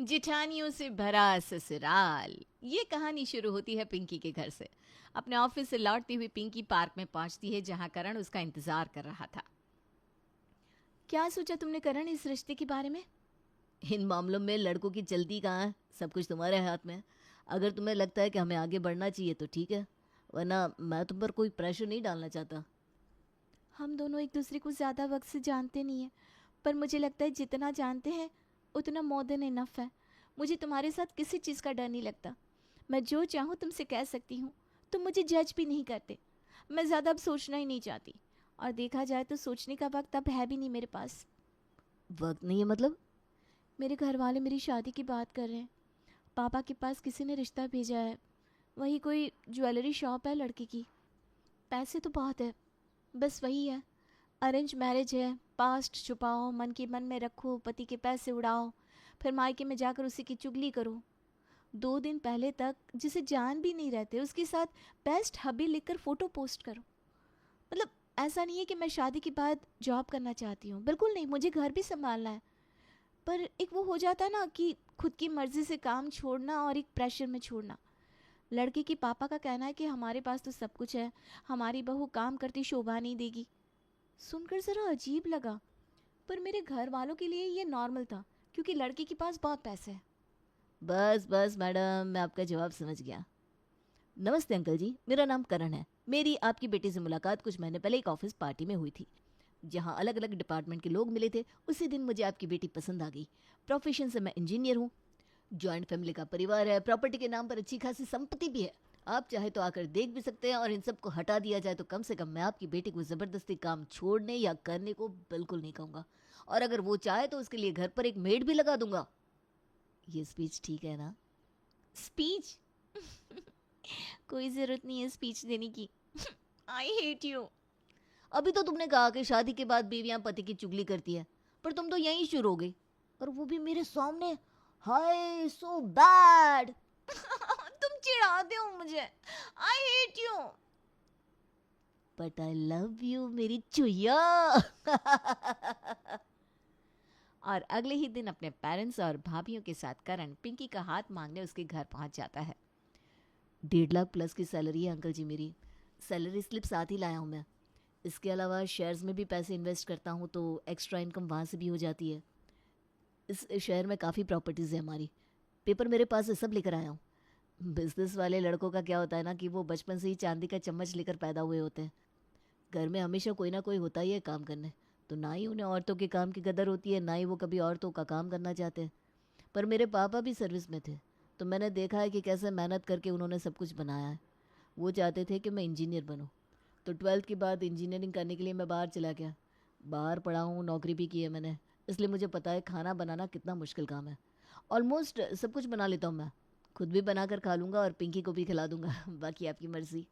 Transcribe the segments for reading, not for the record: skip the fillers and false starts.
जिठानियों से भरा ससुराल। ये कहानी शुरू होती है पिंकी के घर से। अपने ऑफिस से लौटती हुई पिंकी पार्क में पहुंचती है जहां करण उसका इंतजार कर रहा था। क्या सोचा तुमने करण इस रिश्ते के बारे में? इन मामलों में लड़कों की जल्दी कहाँ है, सब कुछ तुम्हारे हाथ में है। अगर तुम्हें लगता है कि हमें आगे बढ़ना चाहिए तो ठीक है, वरना मैं तुम पर कोई प्रेशर नहीं डालना चाहता। हम दोनों एक दूसरे को ज़्यादा वक्त से जानते नहीं हैं, पर मुझे लगता है जितना जानते हैं उतना मोर देन इनफ है। मुझे तुम्हारे साथ किसी चीज़ का डर नहीं लगता। मैं जो चाहूँ तुमसे कह सकती हूँ। तुम मुझे जज भी नहीं करते। मैं ज़्यादा अब सोचना ही नहीं चाहती, और देखा जाए तो सोचने का वक्त अब है भी नहीं मेरे पास। वक्त नहीं है मतलब? मेरे घर वाले मेरी शादी की बात कर रहे हैं। पापा के पास किसी ने रिश्ता भेजा है। वही कोई ज्वेलरी शॉप है लड़के की। पैसे तो बहुत है, बस वही है, अरेंज मैरिज है। पास्ट छुपाओ, मन के मन में रखो, पति के पैसे उड़ाओ, फिर मायके में जाकर उसी की चुगली करो। 2 दिन पहले तक जिसे जान भी नहीं रहते उसके साथ बेस्ट हबी लिखकर फ़ोटो पोस्ट करो। मतलब ऐसा नहीं है कि मैं शादी के बाद जॉब करना चाहती हूँ, बिल्कुल नहीं, मुझे घर भी संभालना है। पर एक वो हो जाता है ना कि खुद की मर्ज़ी से काम छोड़ना और एक प्रेशर में छोड़ना। लड़के के पापा का कहना है कि हमारे पास तो सब कुछ है, हमारी बहू काम करती शोभा नहीं देगी। सुनकर ज़रा अजीब लगा, पर मेरे घर वालों के लिए ये नॉर्मल था, क्योंकि लड़के के पास बहुत पैसे हैं। बस बस मैडम, मैं आपका जवाब समझ गया। नमस्ते अंकल जी, मेरा नाम करण है। मेरी आपकी बेटी से मुलाकात कुछ महीने पहले एक ऑफिस पार्टी में हुई थी, जहां अलग अलग डिपार्टमेंट के लोग मिले थे। उसी दिन मुझे आपकी बेटी पसंद आ गई। प्रोफेशन से मैं इंजीनियर हूँ, जॉइंट फैमिली का परिवार है, प्रॉपर्टी के नाम पर अच्छी खासी संपत्ति भी है। आप चाहे तो आकर देख भी सकते हैं, और इन सब को हटा दिया जाए तो कम से कम मैं आपकी बेटी को ज़बरदस्ती काम छोड़ने या करने को बिल्कुल नहीं कहूँगा। और अगर वो चाहे तो उसके लिए घर पर एक मेड भी लगा दूंगा। ये स्पीच ठीक है ना? स्पीच? कोई ज़रूरत नहीं है स्पीच देने की। I hate you. अभी तो तुमने कहा कि शादी के बाद बीवियां पति की चुगली करती है, पर तुम तो यहीं शुरू हो गई, और वो भी मेरे सामने। हाय सो बैड। तुम चिढ़ाते हो मुझे। I hate you. But I love you मेरी चुया। और अगले ही दिन अपने पेरेंट्स और भाभीियों के साथ करण पिंकी का हाथ मांगने उसके घर पहुंच जाता है। 1.5 लाख प्लस की सैलरी है अंकल जी मेरी। सैलरी स्लिप साथ ही लाया हूँ मैं। इसके अलावा शेयर्स में भी पैसे इन्वेस्ट करता हूँ तो एक्स्ट्रा इनकम वहाँ से भी हो जाती है। इस शहर में काफ़ी प्रॉपर्टीज़ है हमारी। पेपर मेरे पास है, सब लेकर आया हूँ। बिजनेस वाले लड़कों का क्या होता है ना कि वो बचपन से ही चांदी का चम्मच लेकर पैदा हुए होते हैं। घर में हमेशा कोई ना कोई होता ही है काम करने, तो ना ही उन्हें औरतों के काम की कदर होती है, ना ही वो कभी औरतों का काम करना चाहते हैं। पर मेरे पापा भी सर्विस में थे, तो मैंने देखा है कि कैसे मेहनत करके उन्होंने सब कुछ बनाया है। वो चाहते थे कि मैं इंजीनियर बनूं, तो 12th के बाद इंजीनियरिंग करने के लिए मैं बाहर चला गया। बाहर पढ़ा हूँ, नौकरी भी की है मैंने, इसलिए मुझे पता है खाना बनाना कितना मुश्किल काम है। ऑलमोस्ट सब कुछ बना लेता हूँ मैं। खुद भी बनाकर खा लूँगा और पिंकी को भी खिला दूँगा। बाकी आपकी मर्ज़ी।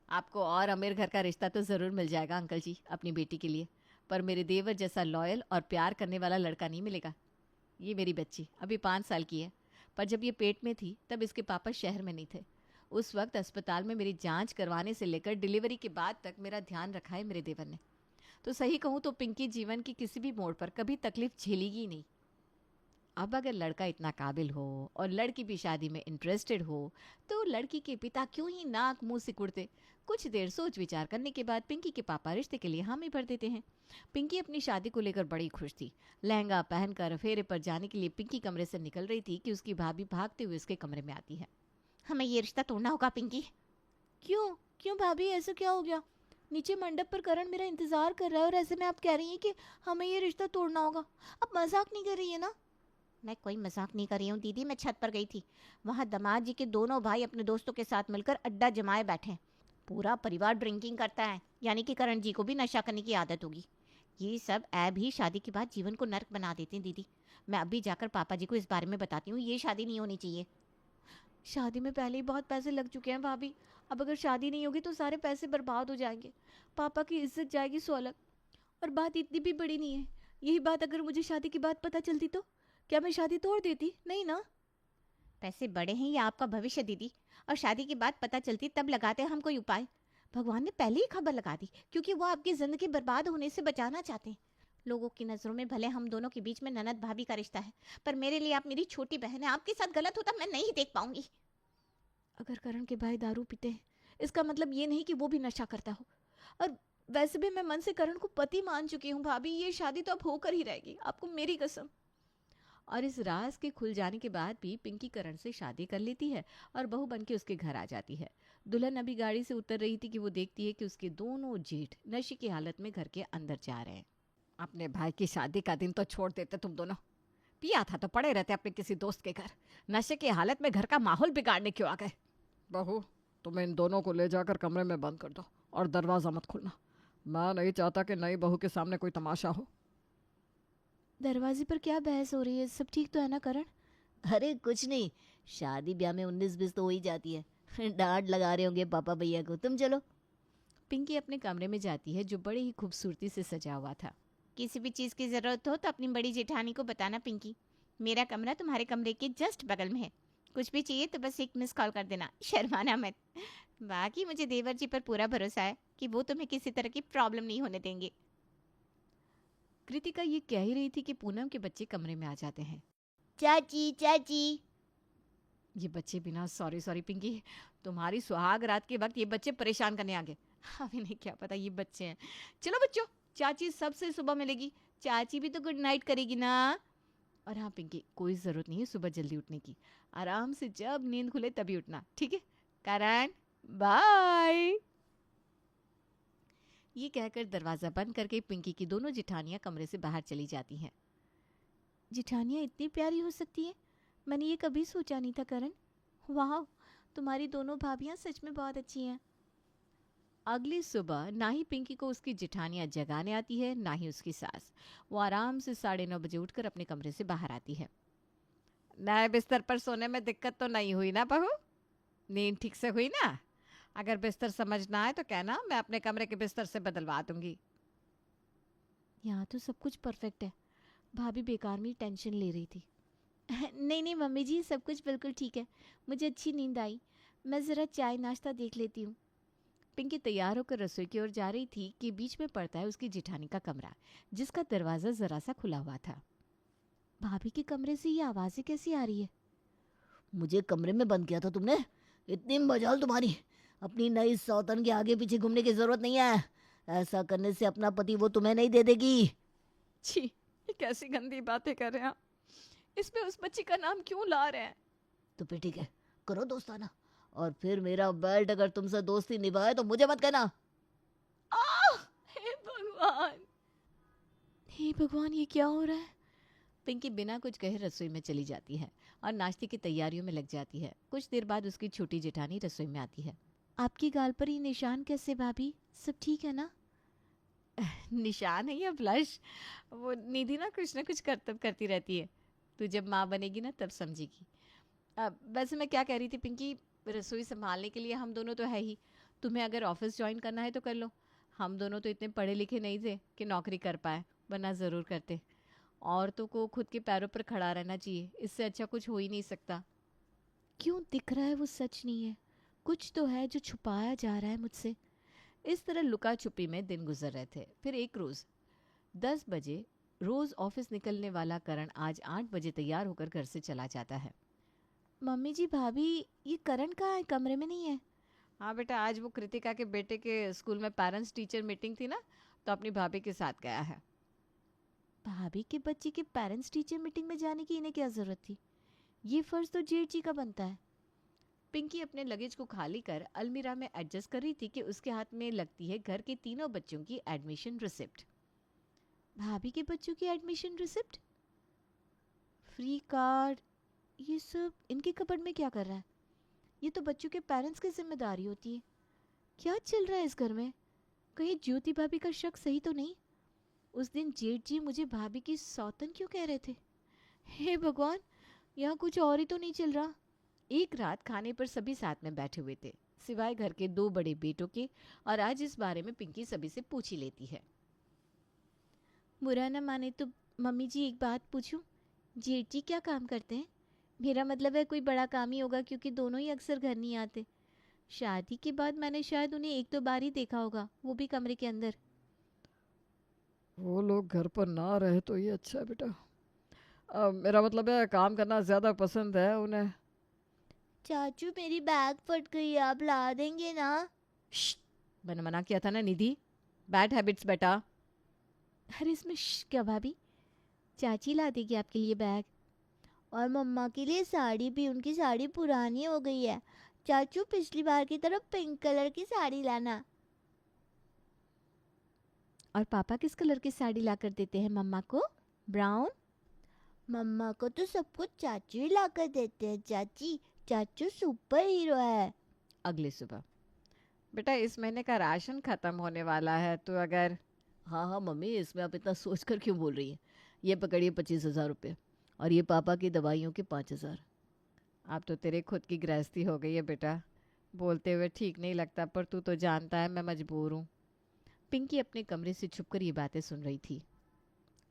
आपको और अमीर घर का रिश्ता तो ज़रूर मिल जाएगा अंकल जी अपनी बेटी के लिए, पर मेरे देवर जैसा लॉयल और प्यार करने वाला लड़का नहीं मिलेगा। ये मेरी बच्ची अभी 5 साल की है, पर जब ये पेट में थी तब इसके पापा शहर में नहीं थे। उस वक्त अस्पताल में मेरी जांच करवाने से लेकर डिलीवरी के बाद तक मेरा ध्यान रखा है मेरे देवर ने। तो सही कहूँ तो पिंकी जीवन की किसी भी मोड़ पर कभी तकलीफ झेलेगी ही नहीं। अब अगर लड़का इतना काबिल हो और लड़की भी शादी में इंटरेस्टेड हो, तो लड़की के पिता क्यों ही नाक मुंह सिकुड़ते। कुछ देर सोच विचार करने के बाद पिंकी के पापा रिश्ते के लिए हामी भर देते हैं। पिंकी अपनी शादी को लेकर बड़ी खुश थी। लहंगा पहनकर फेरे पर जाने के लिए पिंकी कमरे से निकल रही थी कि उसकी भाभी भागते हुए उसके कमरे में आती है। हमें ये रिश्ता तोड़ना होगा पिंकी। क्यों? क्यों भाभी, ऐसा क्या हो गया? नीचे मंडप पर करण मेरा इंतजार कर रहा है और ऐसे में आप कह रही हैं कि हमें ये रिश्ता तोड़ना होगा। आप मजाक नहीं कर रही है ना? मैं कोई मजाक नहीं कर रही हूँ दीदी, मैं छत पर गई थी। वहाँ दामाद जी के दोनों भाई अपने दोस्तों के साथ मिलकर अड्डा जमाए बैठे हैं। पूरा परिवार ड्रिंकिंग करता है, यानी कि करण जी को भी नशा करने की आदत होगी। ये सब ऐब ही शादी के बाद जीवन को नर्क बना देते हैं दीदी। मैं अभी जाकर पापा जी को इस बारे में बताती हूँ, ये शादी नहीं होनी चाहिए। शादी में पहले ही बहुत पैसे लग चुके हैं भाभी। अब अगर शादी नहीं होगी तो सारे पैसे बर्बाद हो जाएंगे, पापा की इज्जत जाएगी सोलग। और बात इतनी भी बड़ी नहीं है। यही बात अगर मुझे शादी की बात पता चलती तो क्या मैं शादी तोड़ देती? नहीं ना। पैसे बड़े हैं या आपका भविष्य दीदी, और शादी की बात पता चलती तब लगाते हम कोई उपाय। भगवान ने पहले ही खबर लगा दी, क्योंकि वो आपकी जिंदगी बर्बाद होने से बचाना चाहते हैं। लोगों की नज़रों में भले हम दोनों के बीच में ननद भाभी का रिश्ता है, पर मेरे लिए आप मेरी छोटी बहन है। आपके साथ गलत होता मैं नहीं देख पाऊंगी। अगर करण के भाई दारू पीते हैं, इसका मतलब ये नहीं कि वो भी नशा करता हो। और वैसे भी मैं मन से करण को पति मान चुकी हूँ भाभी, ये शादी तो अब होकर ही रहेगी, आपको मेरी कसम। और इस राज के खुल जाने के बाद भी पिंकी करण से शादी कर लेती है और बहू बन के उसके घर आ जाती है। दुल्हन अभी गाड़ी से उतर रही थी कि वो देखती है कि उसके दोनों जेठ नशे की हालत में घर के अंदर जा रहे हैं। अपने भाई की शादी का दिन तो छोड़ देते तुम दोनों, पिया था तो पड़े रहते अपने किसी दोस्त के घर, नशे की हालत में घर का माहौल बिगाड़ने क्यों आ गए? बहू, तुम इन दोनों को ले जाकर कमरे में बंद कर दो और दरवाज़ा मत खोलना। मैं नहीं चाहता कि नई बहू के सामने कोई तमाशा हो। दरवाजे पर क्या बहस हो रही है, सब ठीक तो है ना करण? अरे कुछ नहीं, शादी ब्याह में 19-20 तो हो ही जाती है। डांट लगा रहे होंगे पापा भैया को, तुम चलो। पिंकी अपने कमरे में जाती है जो बड़ी ही खूबसूरती से सजा हुआ था। किसी भी चीज़ की ज़रूरत हो तो अपनी बड़ी जेठानी को बताना पिंकी। मेरा कमरा तुम्हारे कमरे के जस्ट बगल में है। कुछ भी चाहिए तो बस एक मिस कॉल कर देना, शर्माना मत। बाकी मुझे देवर जी पर पूरा भरोसा है कि वो तुम्हें किसी तरह की प्रॉब्लम नहीं होने देंगे। कृतिका ये कह ही रही थी कि पूनम के बच्चे कमरे में आ जाते हैं। चाची चाची। ये बच्चे बिना सॉरी सॉरी पिंकी, तुम्हारी सुहाग रात के वक्त ये बच्चे परेशान करने आ गए। हमें नहीं क्या पता ये बच्चे हैं। चलो बच्चों, चाची सबसे सुबह मिलेगी, चाची भी तो गुड नाइट करेगी ना। और हाँ पिंकी, कोई ज़रूरत नहीं है सुबह जल्दी उठने की, आराम से जब नींद खुले तभी उठना, ठीक है? करण, बाय। ये कहकर दरवाज़ा बंद करके पिंकी की दोनों जिठानियाँ कमरे से बाहर चली जाती हैं। जिठानियाँ इतनी प्यारी हो सकती है, मैंने ये कभी सोचा नहीं था करण। वाह, तुम्हारी दोनों भाभियाँ सच में बहुत अच्छी हैं। अगली सुबह ना ही पिंकी को उसकी जिठानियाँ जगाने आती है, ना ही उसकी सास। वो आराम से 9:30 बजे उठकर अपने कमरे से बाहर आती है। नए बिस्तर पर सोने में दिक्कत तो नहीं हुई ना बहू? नींद ठीक से हुई ना? अगर बिस्तर समझ ना आए तो कहना, मैं अपने कमरे के बिस्तर से बदलवा दूंगी। यहाँ तो सब कुछ परफेक्ट है, भाभी बेकार में टेंशन ले रही थी। नहीं नहीं मम्मी जी, सब कुछ बिल्कुल ठीक है, मुझे अच्छी नींद आई, मैं ज़रा चाय नाश्ता देख लेती हूँ। पिंकी तैयार होकर रसोई की ओर जा रही थी कि बीच में पड़ता है उसकी जिठानी का कमरा, जिसका दरवाज़ा ज़रा सा खुला हुआ था। भाभी के कमरे से ये आवाज़ें कैसी आ रही है? मुझे कमरे में बंद किया था तुमने, इतनी मजाल तुम्हारी। अपनी नई सौतन के आगे पीछे घूमने की जरूरत नहीं है, ऐसा करने से अपना पति वो तुम्हें नहीं दे देगी। छी, ये कैसी गंदी बातें कर रहे हैं आप? इसमें उस बच्ची का नाम क्यों ला रहे हैं? तो फिर ठीक है, करो दोस्ताना, और फिर मेरा बेल्ट अगर तुमसे दोस्ती निभाए तो मुझे मत कहना। आह! हे भगवान, हे भगवान, ये क्या हो रहा है? पिंकी बिना कुछ कहे रसोई में चली जाती है और नाश्ते की तैयारियों में लग जाती है। कुछ देर बाद उसकी छोटी जेठानी रसोई में आती है। आपकी गाल पर ये निशान कैसे भाभी, सब ठीक है ना? निशान है या ब्लश? वो निधि ना कुछ करतब करती रहती है, तू जब माँ बनेगी ना तब समझेगी। वैसे मैं क्या कह रही थी पिंकी, रसोई संभालने के लिए हम दोनों तो है ही, तुम्हें अगर ऑफिस ज्वाइन करना है तो कर लो। हम दोनों तो इतने पढ़े लिखे नहीं थे कि नौकरी कर पाए, वरना ज़रूर करते। औरतों को खुद के पैरों पर खड़ा रहना चाहिए, इससे अच्छा कुछ हो ही नहीं सकता। क्यों दिख रहा है वो सच नहीं है, कुछ तो है जो छुपाया जा रहा है मुझसे। इस तरह लुका छुपी में दिन गुजर रहे थे। फिर एक रोज़ 10 बजे रोज़ ऑफिस निकलने वाला करण आज 8 बजे तैयार होकर घर से चला जाता है। मम्मी जी, भाभी, ये करण कहाँ है, कमरे में नहीं है? हाँ बेटा, आज वो कृतिका के बेटे के स्कूल में पेरेंट्स टीचर मीटिंग थी ना, तो अपनी भाभी के साथ गया है। भाभी के बच्चे के पेरेंट्स टीचर मीटिंग में जाने की इन्हें क्या ज़रूरत थी? ये फ़र्ज़ तो जेठ जी का बनता है। पिंकी अपने लगेज को खाली कर अलमीरा में एडजस्ट कर रही थी कि उसके हाथ में लगती है घर के तीनों बच्चों की एडमिशन रिसिप्ट। भाभी के बच्चों की एडमिशन रिसिप्ट, फ्री कार्ड, ये सब इनके कपबोर्ड में क्या कर रहा है? ये तो बच्चों के पेरेंट्स की जिम्मेदारी होती है। क्या चल रहा है इस घर में? कहीं ज्योति भाभी का शक सही तो नहीं? उस दिन जेठ जी मुझे भाभी की सौतन क्यों कह रहे थे? हे भगवान, यहाँ कुछ और ही तो नहीं चल रहा। एक रात खाने पर सभी साथ में बैठे हुए थे, सिवाय घर के दो बड़े बेटों के, और आज इस बारे में पिंकी सभी से पूछ ही लेती है। बुरा न माने तो मम्मी जी एक बात पूछूं, जेठ जी क्या काम करते हैं? मेरा मतलब है कोई बड़ा काम ही होगा, क्योंकि दोनों ही अक्सर घर नहीं आते। शादी के बाद मैंने शायद उन्हें एक दो बार ही देखा होगा, वो भी कमरे के अंदर। वो लोग घर पर ना रहे तो ये अच्छा है बेटा। मेरा मतलब है काम करना ज़्यादा पसंद है उन्हें। चाचू मेरी बैग फट गई, आप ला देंगे ना? श्श, मैंने मना किया था ना निधि, बैड हैबिट्स बेटा। अरे इसमें क्या भाभी, चाची ला देगी आपके लिए बैग। और मम्मा के लिए साड़ी भी, उनकी साड़ी पुरानी हो गई है। चाचू पिछली बार की तरफ पिंक कलर की साड़ी लाना। और पापा किस कलर की साड़ी ला कर देते हैं मम्मा को? ब्राउन। मम्मा को तो सब कुछ चाचू ही ला कर देते हैं चाची, चाचू सुपर हीरो है। अगली सुबह, बेटा इस महीने का राशन खत्म होने वाला है, तो अगर। हाँ हाँ मम्मी, इसमें आप इतना सोच कर क्यों बोल रही हैं? ये पकड़िए 25,000 रुपये, और ये पापा की दवाइयों के 5,000। अब तो तेरे खुद की गृहस्थी हो गई है बेटा, बोलते हुए ठीक नहीं लगता, पर तू तो जानता है मैं मजबूर हूँ। पिंकी अपने कमरे से छुपकर ये बातें सुन रही थी।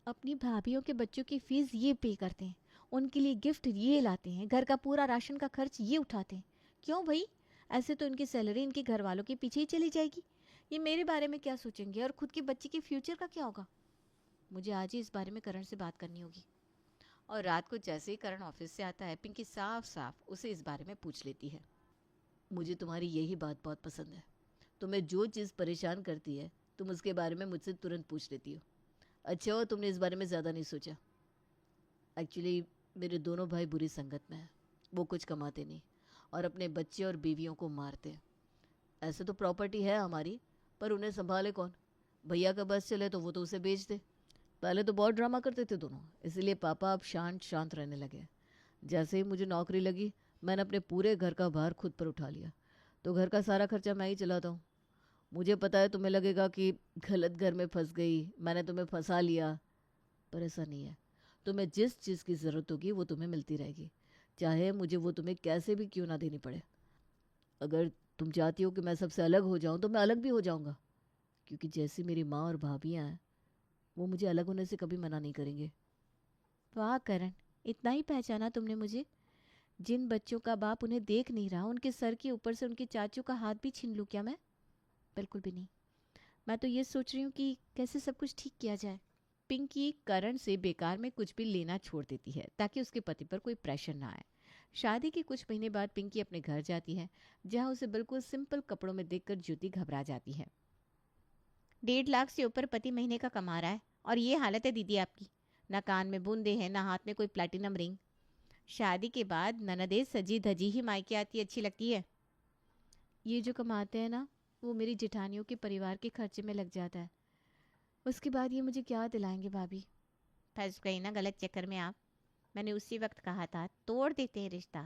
अपनी भाभीियों के बच्चों की फीस ये पे करते हैं, उनके लिए गिफ्ट ये लाते हैं, घर का पूरा राशन का खर्च ये उठाते हैं। क्यों भाई? ऐसे तो इनकी सैलरी इनके घर वालों के पीछे ही चली जाएगी। ये मेरे बारे में क्या सोचेंगे, और खुद की बच्ची के फ्यूचर का क्या होगा? मुझे आज ही इस बारे में करण से बात करनी होगी। और रात को जैसे ही करण ऑफिस से आता है, पिंकी साफ साफ उसे इस बारे में पूछ लेती है। मुझे तुम्हारी यही बात बहुत पसंद है। तुम्हें जो चीज़ परेशान करती है, तुम उसके बारे में मुझसे तुरंत पूछ लेती हो। अच्छा हो तुमने इस बारे में ज़्यादा नहीं सोचा। एक्चुअली मेरे दोनों भाई बुरी संगत में हैं। वो कुछ कमाते नहीं और अपने बच्चे और बीवियों को मारते हैं। ऐसे तो प्रॉपर्टी है हमारी, पर उन्हें संभाले कौन? भैया का बस चले तो वो तो उसे बेच दे। पहले तो बहुत ड्रामा करते थे दोनों, इसलिए पापा अब शांत शांत रहने लगे। जैसे ही मुझे नौकरी लगी, मैंने अपने पूरे घर का भार खुद पर उठा लिया, तो घर का सारा खर्चा मैं ही चलाता हूँ। मुझे पता है तुम्हें लगेगा कि गलत घर में फंस गई, मैंने तुम्हें फंसा लिया, पर ऐसा नहीं है। तुम्हें जिस चीज़ की ज़रूरत होगी वो तुम्हें मिलती रहेगी, चाहे मुझे वो तुम्हें कैसे भी क्यों ना देनी पड़े। अगर तुम चाहती हो कि मैं सबसे अलग हो जाऊं तो मैं अलग भी हो जाऊंगा, क्योंकि जैसी मेरी माँ और भाभियाँ हैं, वो मुझे अलग होने से कभी मना नहीं करेंगे। वाह करण, इतना ही पहचाना तुमने मुझे? जिन बच्चों का बाप उन्हें देख नहीं रहा, उनके सर के ऊपर से उनके चाचू का हाथ भी छीन लूँ क्या मैं? बिल्कुल भी नहीं। मैं तो ये सोच रही हूँ कि कैसे सब कुछ ठीक किया जाए। पिंकी करण से बेकार में कुछ भी लेना छोड़ देती है ताकि उसके पति पर कोई प्रेशर ना आए। शादी के कुछ महीने बाद पिंकी अपने घर जाती है, जहां उसे बिल्कुल सिंपल कपड़ों में देखकर ज्योति घबरा जाती है। 1.5 लाख से ऊपर पति महीने का कमा रहा है, और ये हालत है दीदी आपकी। ना कान में बूंदे हैं, ना हाथ में कोई प्लैटिनम रिंग। शादी के बाद ननदे सजी धजी ही मायके आती अच्छी लगती है। ये जो कमाते हैं ना, वो मेरी जेठानियों के परिवार के खर्चे में लग जाता है। उसके बाद ये मुझे क्या दिलाएंगे भाभी? फंस गई ना गलत चक्कर में आप। मैंने उसी वक्त कहा था तोड़ देते हैं रिश्ता,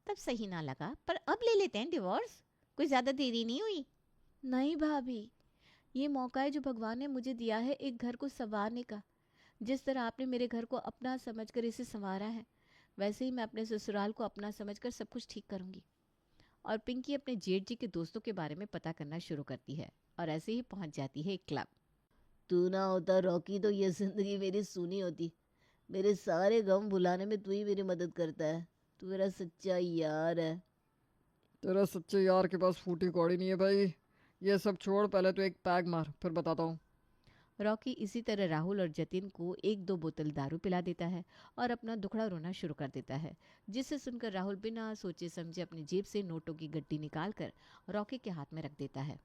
तब सही ना लगा, पर अब ले लेते हैं डिवोर्स, कोई ज़्यादा देरी नहीं हुई। नहीं भाभी, ये मौका है जो भगवान ने मुझे दिया है एक घर को संवारने का। जिस तरह आपने मेरे घर को अपना समझकर इसे संवारा है, वैसे ही मैं अपने ससुराल को अपना समझकर सब कुछ ठीक करूंगी। और पिंकी अपने जेठ जी के दोस्तों के बारे में पता करना शुरू करती है और ऐसे ही पहुंच जाती है एक क्लब। तू ना होता रॉकी तो ये जिंदगी मेरी सूनी होती। मेरे सारे गम भुलाने में तू ही मेरी मदद करता है। तू मेरा सच्चा यार है। तेरा सच्चे यार के पास फूटी कौड़ी नहीं है भाई। ये सब छोड़, पहले तो एक पैग मार, फिर बताता हूँ। रॉकी इसी तरह राहुल और जतिन को 1-2 बोतल दारू पिला देता है और अपना दुखड़ा रोना शुरू कर देता है, जिसे सुनकर राहुल बिना सोचे समझे अपनी जेब से नोटों की गड्डी निकालकर रॉकी के हाथ में रख देता है।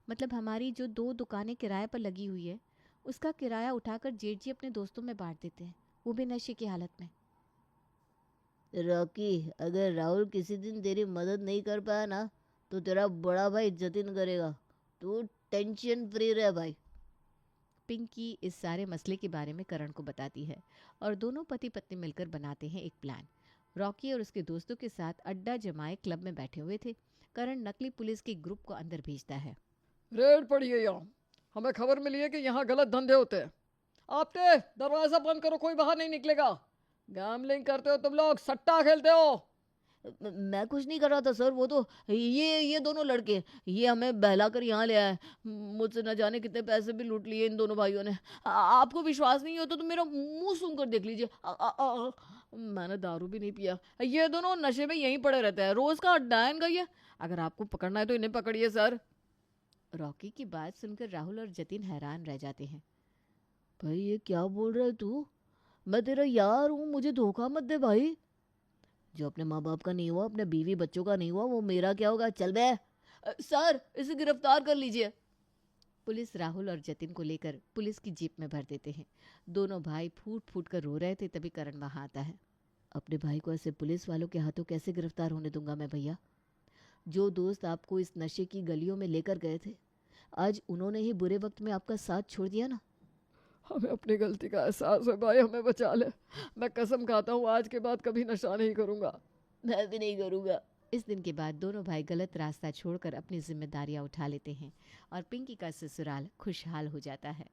मतलब हमारी जो 2 दुकानें किराए पर लगी हुई है, उसका किराया उठाकर जेठ जी अपने दोस्तों में बांट देते हैं, वो भी नशे की हालत में। रॉकी, अगर राहुल किसी दिन तेरी मदद नहीं कर पाया ना, तो तेरा बड़ा भाई जतिन करेगा। तू टेंशन फ्री रह भाई। पिंकी इस सारे मसले के बारे में करण को बताती है और दोनों पति पत्नी मिलकर बनाते हैं एक प्लान। रॉकी और उसके दोस्तों के साथ अड्डा जमाए क्लब में बैठे हुए थे। करण नकली पुलिस के ग्रुप को अंदर भेजता है। रेड पड़ी है यहाँ, हमें खबर मिली है कि यहाँ गलत धंधे होते हैं। आपते दरवाजा बंद करो, कोई बाहर नहीं निकलेगा। गैम्बलिंग करते हो तुम लोग, सट्टा खेलते हो। मैं कुछ नहीं कर रहा था सर, वो तो ये दोनों लड़के, ये हमें बहला कर यहाँ ले आए। मुझसे न जाने कितने पैसे भी लूट लिए इन दोनों भाइयों ने। आपको विश्वास नहीं होता तो मेरा मुंह सूंघ कर देख लीजिए। मैंने दारू भी नहीं पिया। ये दोनों नशे में यहीं पड़े रहते हैं, रोज का अड्डा है इनका ये। अगर आपको पकड़ना है तो इन्हें पकड़िए सर। रॉकी की बात सुनकर राहुल और जतिन हैरान रह जाते हैं। भाई ये क्या बोल रहा है तू? मैं तेरा यार हूँ, मुझे धोखा मत दे भाई। जो अपने माँ बाप का नहीं हुआ, अपने बीवी बच्चों का नहीं हुआ, वो मेरा क्या होगा? चल बे। सर इसे गिरफ्तार कर लीजिए। पुलिस राहुल और जतिन को लेकर पुलिस की जीप में भर देते हैं। दोनों भाई फूट फूट कर रो रहे थे, तभी करण वहां आता है। अपने भाई को ऐसे पुलिस वालों के हाथों कैसे गिरफ्तार होने दूंगा मैं भैया? जो दोस्त आपको इस नशे की गलियों में लेकर गए थे, आज उन्होंने ही बुरे वक्त में आपका साथ छोड़ दिया ना। हमें अपनी गलती का एहसास है भाई, हमें बचा ले। मैं कसम खाता हूँ आज के बाद कभी नशा नहीं करूँगा। मैं भी नहीं करूँगा। इस दिन के बाद दोनों भाई गलत रास्ता छोड़कर अपनी जिम्मेदारियां उठा लेते हैं और पिंकी का ससुराल खुशहाल हो जाता है।